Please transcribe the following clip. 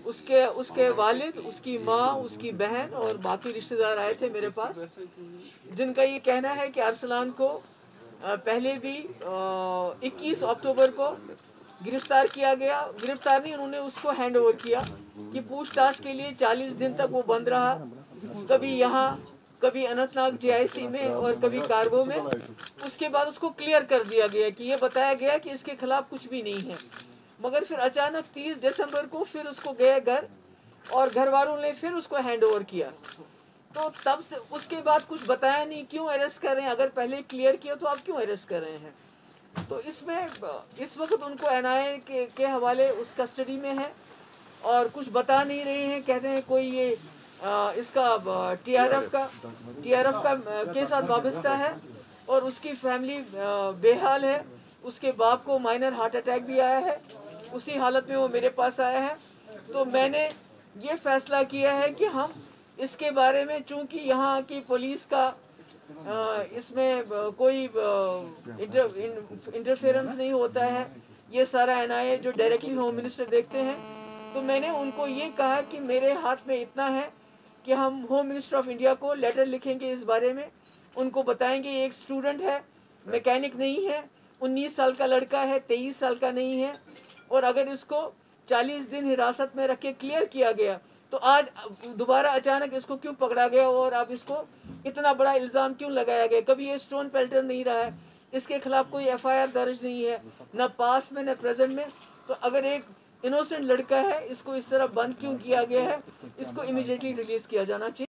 उसके उसके वालिद, उसकी माँ, उसकी बहन और बाकी रिश्तेदार आए थे मेरे पास, जिनका ये कहना है कि अरसलान को पहले भी 21 अक्टूबर को गिरफ्तार किया गया। गिरफ्तार नहीं, उन्होंने उसको हैंड ओवर किया कि पूछताछ के लिए 40 दिन तक वो बंद रहा, कभी यहाँ, कभी अनंतनाग JIC में और कभी कार्गो में। उसके बाद उसको क्लियर कर दिया गया कि ये बताया गया कि इसके खिलाफ कुछ भी नहीं है। मगर फिर अचानक 30 दिसंबर को फिर उसको गए घर, और घर वालों ने फिर उसको हैंड ओवर किया। तो तब से उसके बाद कुछ बताया नहीं, क्यों अरेस्ट कर रहे हैं? अगर पहले क्लियर किया तो आप क्यों अरेस्ट कर रहे हैं? तो इसमें इस वक्त उनको NIA के हवाले उस कस्टडी में है और कुछ बता नहीं रहे हैं। कहते हैं कोई ये इसका TRF का के साथ वाबस्ता है और उसकी फैमिली बेहाल है। उसके बाप को माइनर हार्ट अटैक भी आया है, उसी हालत में वो मेरे पास आया है। तो मैंने ये फैसला किया है कि हम इसके बारे में, चूंकि यहाँ की पुलिस का इसमें कोई इंटरफेरेंस नहीं होता है, ये सारा NIA जो डायरेक्टली होम मिनिस्टर देखते हैं, तो मैंने उनको ये कहा कि मेरे हाथ में इतना है कि हम होम मिनिस्टर ऑफ इंडिया को लेटर लिखेंगे इस बारे में। उनको बताएंगे एक स्टूडेंट है, मैकेनिक नहीं है, 19 साल का लड़का है, 23 साल का नहीं है, और अगर इसको 40 दिन हिरासत में रख के क्लियर किया गया तो आज दोबारा अचानक इसको क्यों पकड़ा गया और अब इसको इतना बड़ा इल्ज़ाम क्यों लगाया गया? कभी ये स्टोन पेल्टर नहीं रहा है, इसके खिलाफ कोई FIR दर्ज नहीं है, न पास में न प्रेजेंट में। तो अगर एक इनोसेंट लड़का है, इसको इस तरह बंद क्यों किया गया है? इसको इमीडिएटली रिलीज किया जाना चाहिए।